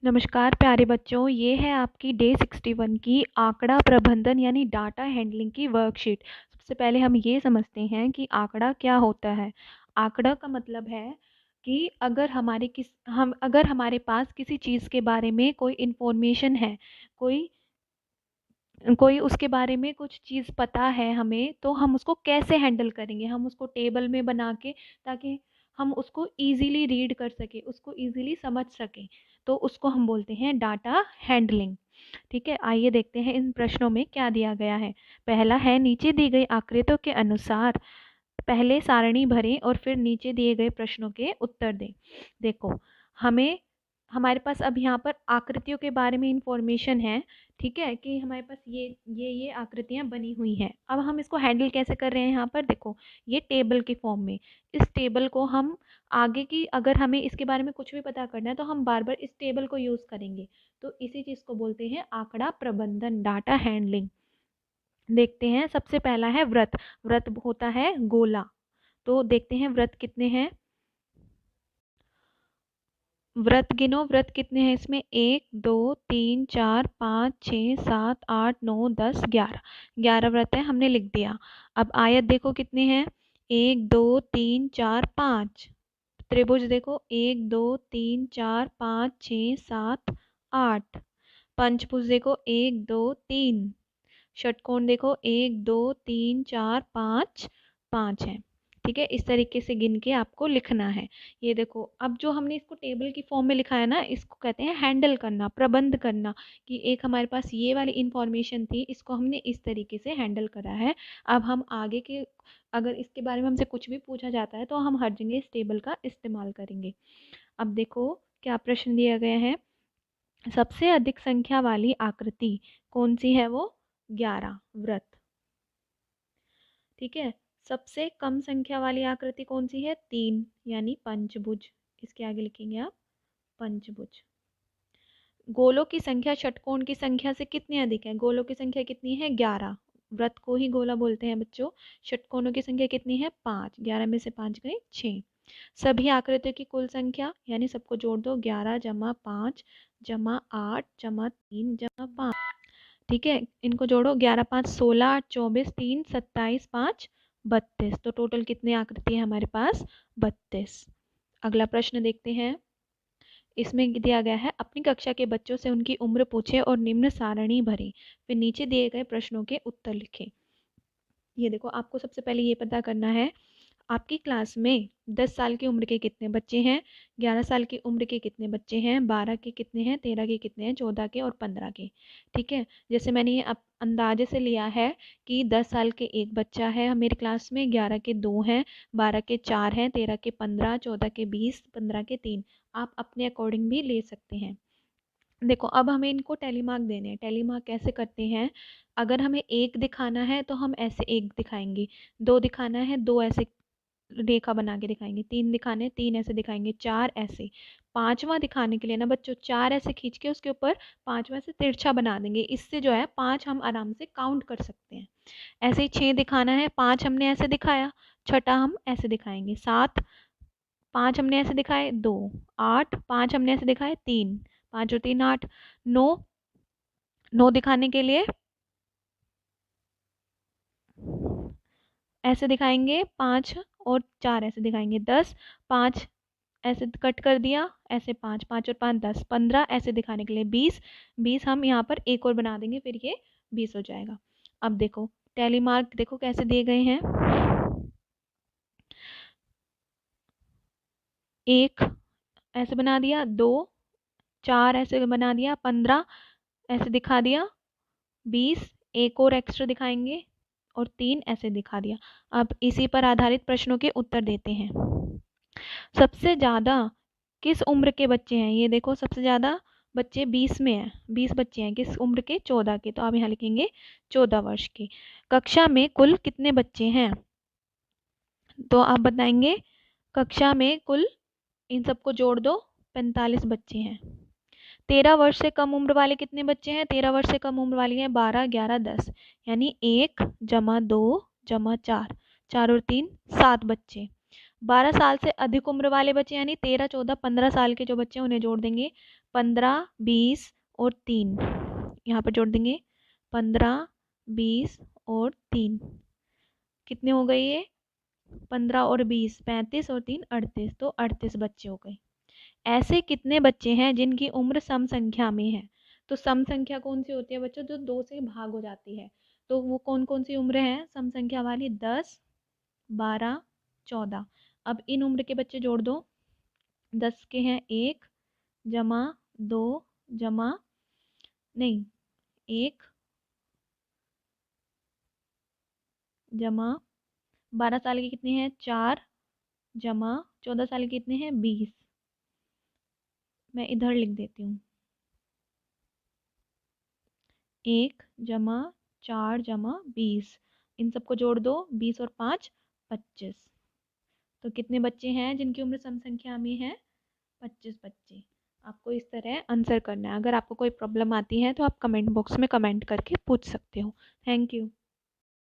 नमस्कार प्यारे बच्चों, ये है आपकी डे 61 की आंकड़ा प्रबंधन यानी डाटा हैंडलिंग की वर्कशीट। सबसे पहले हम ये समझते हैं कि आंकड़ा क्या होता है। आंकड़ा का मतलब है कि अगर हमारे पास किसी चीज़ के बारे में कोई इन्फॉर्मेशन है, कोई कोई उसके बारे में कुछ चीज़ पता है हमें, तो हम उसको कैसे हैंडल करेंगे। हम उसको टेबल में बना के, ताकि हम उसको इजीली रीड कर सकें, उसको इजीली समझ सकें, तो उसको हम बोलते हैं डाटा हैंडलिंग। ठीक है, आइए देखते हैं इन प्रश्नों में क्या दिया गया है। पहला है, नीचे दी गई आकृतियों के अनुसार पहले सारणी भरें और फिर नीचे दिए गए प्रश्नों के उत्तर दें। देखो, हमें हमारे पास अब यहाँ पर आकृतियों के बारे में इंफॉर्मेशन है। ठीक है, कि हमारे पास ये आकृतियाँ बनी हुई हैं। अब हम इसको हैंडल कैसे कर रहे हैं। यहाँ पर देखो, ये टेबल के फॉर्म में, इस टेबल को हम आगे की, अगर हमें इसके बारे में कुछ भी पता करना है तो हम बार बार इस टेबल को यूज़ करेंगे। तो इसी चीज़ को बोलते हैं आंकड़ा प्रबंधन, डाटा हैंडलिंग। देखते हैं, सबसे पहला है व्रत। व्रत होता है गोला। तो देखते हैं व्रत कितने हैं। व्रत गिनो, व्रत कितने हैं इसमें। 1 2 3 4 5 6 7 8 9 10 11। 11 व्रत है, हमने लिख दिया। अब आयत देखो कितने हैं। 1 2 3 4 5। त्रिभुज देखो, 1 2 3 4 5 6 7 8। पंचभुज देखो, 1 2 3। षटकोण देखो, 1 2 3 4 5 5 है। ठीक है, इस तरीके से गिन के आपको लिखना है। ये देखो, अब जो हमने इसको टेबल की फॉर्म में लिखा है ना, इसको कहते हैं हैंडल करना, प्रबंध करना। कि एक हमारे पास ये वाली इंफॉर्मेशन थी, इसको हमने इस तरीके से हैंडल करा है। अब हम आगे के, अगर इसके बारे में हमसे कुछ भी पूछा जाता है तो हम हर जगह इस टेबल का इस्तेमाल करेंगे। अब देखो क्या प्रश्न दिया गया है। सबसे अधिक संख्या वाली आकृति कौन सी है। वो 11, व्रत। ठीक है, सबसे कम संख्या वाली आकृति कौन सी है। 3, यानी पंचभुज। इसके आगे लिखेंगे आप पंचभुज। गोलों की संख्या षटकोण की संख्या से कितनी अधिक है। गोलों की संख्या कितनी है, 11। व्रत को ही गोला बोलते हैं बच्चों। षटकोणों की संख्या कितनी है, 5। 11 में से 5 गए 6। सभी आकृतियों की कुल संख्या, यानी सबको जोड़ दो, 11 जमा 5 जमा 8 जमा 3 जमा 5। ठीक है, इनको जोड़ो, 11 5 16 8 24 3 27 5 32। तो टोटल कितनी आकृति है हमारे पास, 32। अगला प्रश्न देखते हैं। इसमें दिया गया है, अपनी कक्षा के बच्चों से उनकी उम्र पूछें और निम्न सारणी भरें, फिर नीचे दिए गए प्रश्नों के उत्तर लिखें। ये देखो, आपको सबसे पहले ये पता करना है, आपकी क्लास में 10 साल की उम्र के कितने बच्चे हैं, 11 साल की उम्र के कितने बच्चे हैं, 12 के कितने हैं, 13 के कितने हैं, 14 के और 15 के। ठीक है, जैसे मैंने ये अंदाजे से लिया है कि 10 साल के एक बच्चा है मेरी क्लास में, 11 के 2 हैं, 12 के 4 हैं, 13 के 15, 14 के 20, 15 के 3। आप अपने अकॉर्डिंग भी ले सकते हैं। देखो, अब हमें इनको टेलीमार्क देने हैं। टेलीमार्क कैसे करते हैं, अगर हमें 1 दिखाना है तो हम ऐसे 1 दिखाएंगे, 2 दिखाना है 2 ऐसे रेखा बना के दिखाएंगे, 3 दिखाने 3 ऐसे दिखाएंगे, 4 ऐसे। 5वां दिखाने के लिए ना बच्चों, 4 ऐसे खींच के उसके ऊपर 5वां से तिरछा बना देंगे। इससे जो है 5 हम आराम से काउंट कर सकते हैं। ऐसे ही 6 दिखाना है, 5 हमने ऐसे दिखाया, छठा हम ऐसे दिखाएंगे, 7 5 हमने ऐसे दिखाए, 2 8 5 हमने ऐसे दिखाए, 3 5 और 3 8। 9 9 दिखाने के लिए ऐसे दिखाएंगे, 5 और 4 ऐसे दिखाएंगे, 10 5 ऐसे कट कर दिया, ऐसे 5 5 और 5 10, 15 ऐसे दिखाने के लिए, 20 20 हम यहाँ पर एक और बना देंगे, फिर ये 20 हो जाएगा। अब देखो, टैली मार्क देखो कैसे दिए गए हैं। 1 ऐसे बना दिया, 2 4 ऐसे बना दिया, 15 ऐसे दिखा दिया, 20 एक और एक्स्ट्रा दिखाएंगे, और 3 ऐसे दिखा दिया। अब इसी पर आधारित प्रश्नों के उत्तर देते हैं। सबसे ज़्यादा किस उम्र के बच्चे हैं। ये देखो, सबसे ज़्यादा बच्चे 20 में हैं, 20 बच्चे हैं, किस उम्र के, 14 के। तो आप यहाँ लिखेंगे 14 वर्ष के। कक्षा में कुल कितने बच्चे हैं, तो आप बताएंगे कक्षा में कुल, इन सबको जोड़ दो, 45 बच्चे हैं। 13 वर्ष से कम उम्र वाले कितने बच्चे हैं, 13 वर्ष से कम उम्र वाली हैं 12 11 10, यानी 1 जमा 2 जमा 4, 4 और 3 7 बच्चे। 12 साल से अधिक उम्र वाले बच्चे, यानी 13 14 15 साल के जो बच्चे हैं उन्हें जोड़ देंगे, 15, 20 और 3 यहाँ पर जोड़ देंगे। 15, 20 और 3 कितने हो गए ये? 15 और 20 35 और 3 38, तो 38 बच्चे हो गए। ऐसे कितने बच्चे हैं जिनकी उम्र सम संख्या में है? तो सम संख्या कौन सी होती है बच्चों? जो 2 से भाग हो जाती है। तो वो कौन कौन सी उम्र है सम संख्या वाली? 10, 12, 14। अब इन उम्र के बच्चे जोड़ दो। 10 के हैं 1 जमा 2 जमा नहीं 1 जमा 12 साल के कितने हैं? 4 जमा 14 साल के कितने हैं? 20। मैं इधर लिख देती हूँ। 1 जमा 4 जमा 20, इन सबको जोड़ दो। 20 और 5 25। तो कितने बच्चे हैं जिनकी उम्र सम संख्या में है? 25 बच्चे। आपको इस तरह आंसर करना है। अगर आपको कोई प्रॉब्लम आती है तो आप कमेंट बॉक्स में कमेंट करके पूछ सकते हो। Thank you.